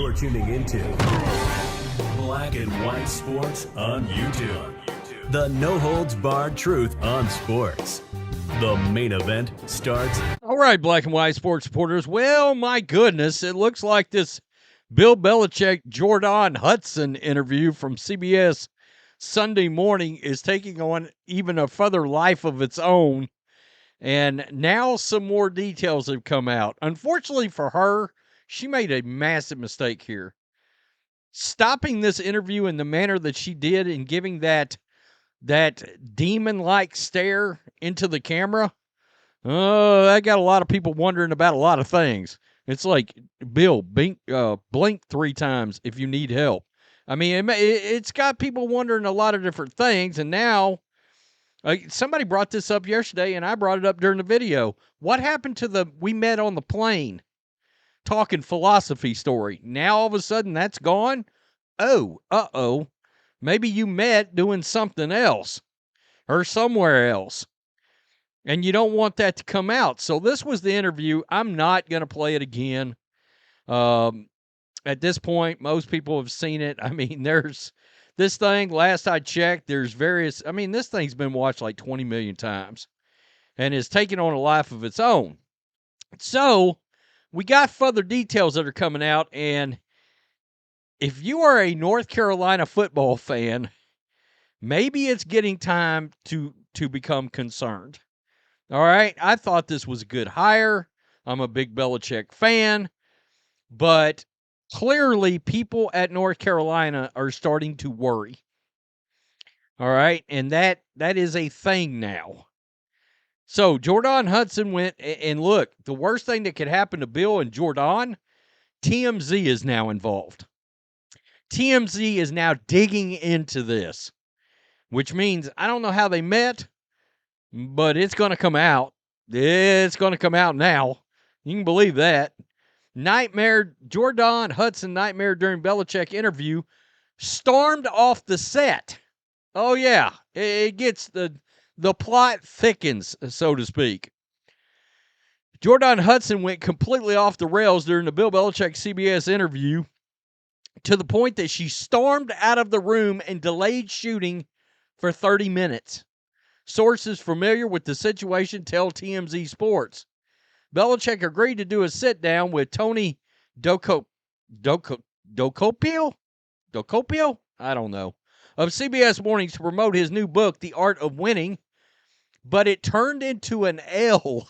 You're tuning into Black and White Sports on YouTube. The no-holds-barred truth on sports. The main event starts. All right, Black and White Sports supporters. Well, my goodness, it looks like this Bill Belichick, Jordon Hudson interview from CBS Sunday morning is taking on even a further life of its own. And now some more details have come out. Unfortunately for her, she made a massive mistake here. Stopping this interview in the manner that she did and giving that demon-like stare into the camera, that got a lot of people wondering about a lot of things. It's like, Bill, blink 3 times if you need help. I mean, it's got people wondering a lot of different things, and now somebody brought this up yesterday, and I brought it up during the video. What happened to we met on the plane talking philosophy story? Now, all of a sudden, that's gone? Oh, maybe you met doing something else or somewhere else, and you don't want that to come out. So this was the interview. I'm not going to play it again. At this point, most people have seen it. I mean, there's this thing, last I checked, there's various, I mean, this thing's been watched like 20 million times and is taking on a life of its own. So we got further details that are coming out, and if you are a North Carolina football fan, maybe it's getting time to become concerned. All right, I thought this was a good hire. I'm a big Belichick fan, but clearly people at North Carolina are starting to worry. All right, and that is a thing now. So Jordon Hudson went, and look, the worst thing that could happen to Bill and Jordon, TMZ is now involved. TMZ is now digging into this, which means I don't know how they met, but it's going to come out. It's going to come out now. You can believe that. Jordon Hudson nightmare during Belichick interview, stormed off the set. Oh, yeah. It gets the plot thickens, so to speak. Jordon Hudson went completely off the rails during the Bill Belichick CBS interview to the point that she stormed out of the room and delayed shooting for 30 minutes. Sources familiar with the situation tell TMZ Sports. Belichick agreed to do a sit-down with Tony Docopio? I don't know. Of CBS Mornings to promote his new book, The Art of Winning, but it turned into an L,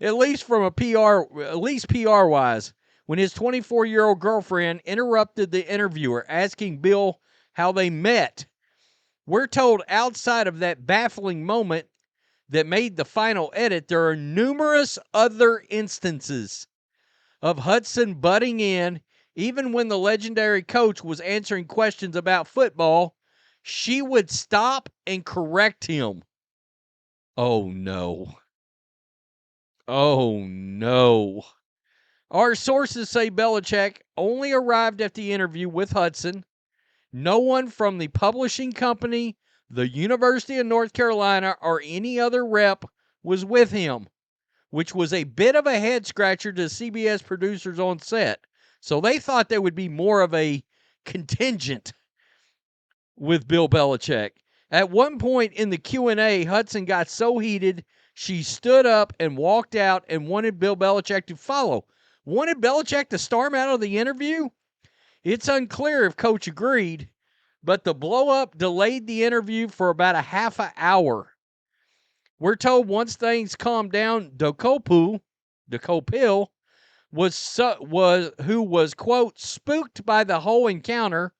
at least PR-wise, when his 24-year-old girlfriend interrupted the interviewer, asking Bill how they met. We're told outside of that baffling moment that made the final edit, there are numerous other instances of Hudson butting in. Even when the legendary coach was answering questions about football, she would stop and correct him. Oh, no. Oh, no. Our sources say Belichick only arrived at the interview with Hudson. No one from the publishing company, the University of North Carolina, or any other rep was with him, which was a bit of a head-scratcher to CBS producers on set. So they thought there would be more of a contingent with Bill Belichick. At one point in the Q&A, Hudson got so heated, she stood up and walked out and wanted Bill Belichick to follow. Wanted Belichick to storm out of the interview? It's unclear if Coach agreed, but the blow-up delayed the interview for about a half an hour. We're told once things calmed down, Docopio, who was, quote, spooked by the whole encounter,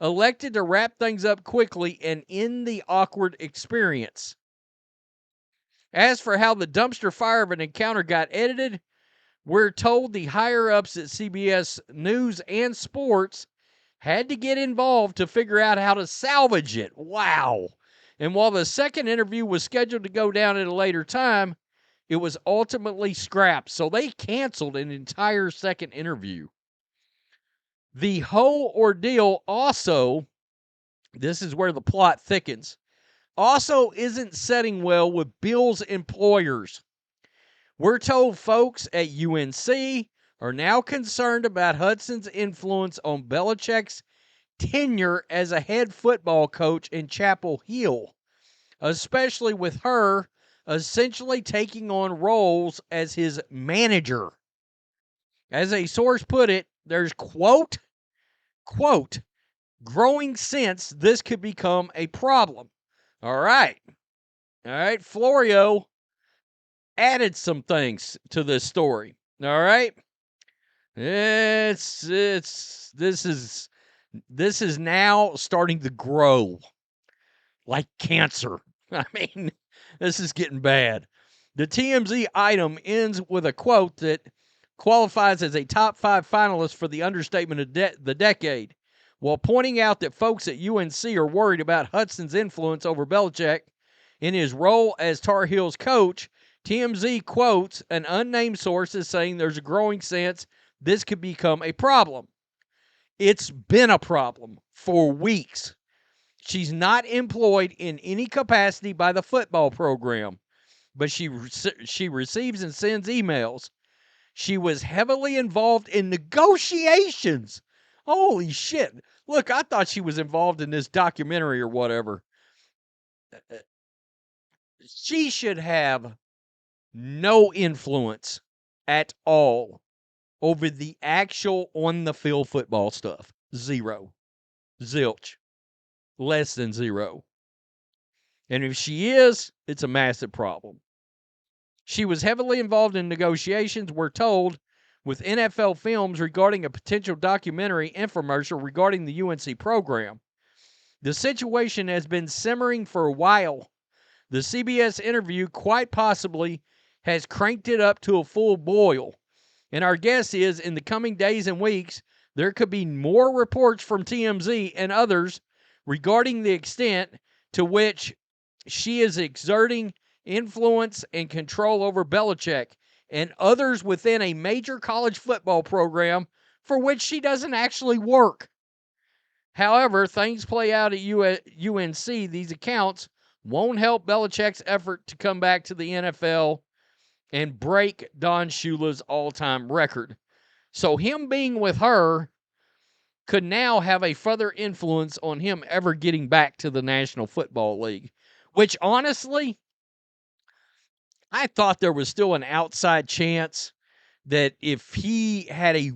elected to wrap things up quickly and end the awkward experience. As for how the dumpster fire of an encounter got edited, we're told the higher-ups at CBS News and Sports had to get involved to figure out how to salvage it. Wow. And while the second interview was scheduled to go down at a later time, it was ultimately scrapped. So they canceled an entire second interview. The whole ordeal also, this is where the plot thickens, also isn't setting well with Bill's employers. We're told folks at UNC, are now concerned about Hudson's influence on Belichick's tenure as a head football coach in Chapel Hill, especially with her essentially taking on roles as his manager. As a source put it, there's quote, growing sense this could become a problem. All right. Florio added some things to this story. All right. This is now starting to grow like cancer. I mean, this is getting bad. The TMZ item ends with a quote that qualifies as a top 5 finalist for the understatement of the decade, while pointing out that folks at UNC are worried about Hudson's influence over Belichick in his role as Tar Heels coach. TMZ quotes an unnamed source as saying there's a growing sense this could become a problem. It's been a problem for weeks. She's not employed in any capacity by the football program, but she receives and sends emails. She was heavily involved in negotiations. Holy shit. Look, I thought she was involved in this documentary or whatever. She should have no influence at all over the actual on-the-field football stuff. Zero. Zilch. Less than zero. And if she is, it's a massive problem. She was heavily involved in negotiations, we're told, with NFL Films regarding a potential documentary infomercial regarding the UNC program. The situation has been simmering for a while. The CBS interview quite possibly has cranked it up to a full boil. And our guess is in the coming days and weeks, there could be more reports from TMZ and others regarding the extent to which she is exerting influence and control over Belichick and others within a major college football program for which she doesn't actually work. However, things play out at UNC. These accounts won't help Belichick's effort to come back to the NFL and break Don Shula's all-time record. So him being with her could now have a further influence on him ever getting back to the National Football League, which honestly, I thought there was still an outside chance that if he had a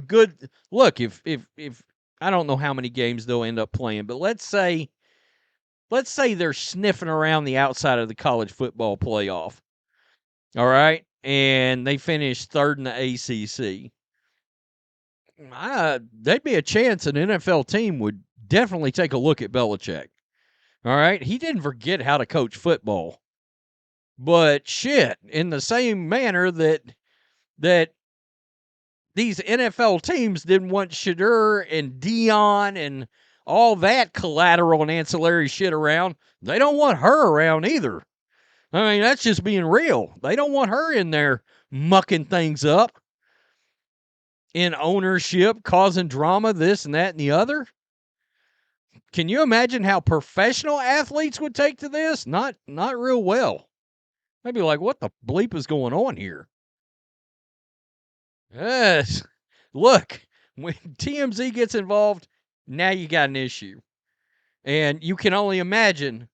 good look, if I don't know how many games they'll end up playing, but let's say they're sniffing around the outside of the college football playoff. All right. And they finished third in the ACC. There'd be a chance an NFL team would definitely take a look at Belichick. All right. He didn't forget how to coach football. But shit, in the same manner that these NFL teams didn't want Shadur and Dion and all that collateral and ancillary shit around, they don't want her around either. I mean, that's just being real. They don't want her in there mucking things up in ownership, causing drama, this and that and the other. Can you imagine how professional athletes would take to this? Not real well. They'd be like, what the bleep is going on here? Yes. Look, when TMZ gets involved, now you got an issue. And you can only imagine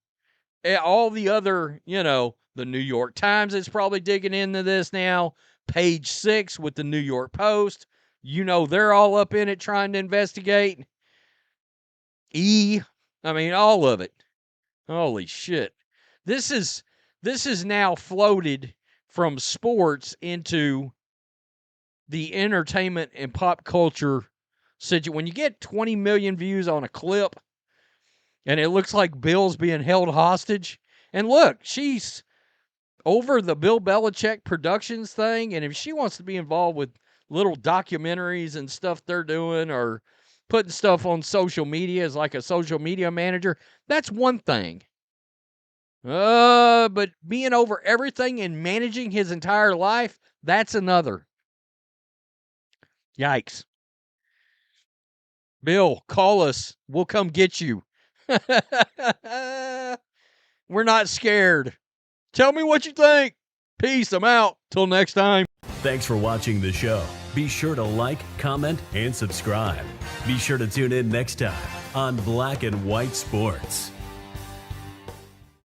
all the other, the New York Times is probably digging into this now. Page 6 with the New York Post. They're all up in it trying to investigate. All of it. Holy shit. This is now floated from sports into the entertainment and pop culture situation. When you get 20 million views on a clip and it looks like Bill's being held hostage, and look, she's over the Bill Belichick Productions thing, and if she wants to be involved with little documentaries and stuff they're doing or putting stuff on social media as like a social media manager, that's one thing. But being over everything and managing his entire life, that's another. Yikes. Bill, call us. We'll come get you. We're not scared. Tell me what you think. Peace. I'm out. Till next time. Thanks for watching the show. Be sure to like, comment, and subscribe. Be sure to tune in next time on Black and White Sports.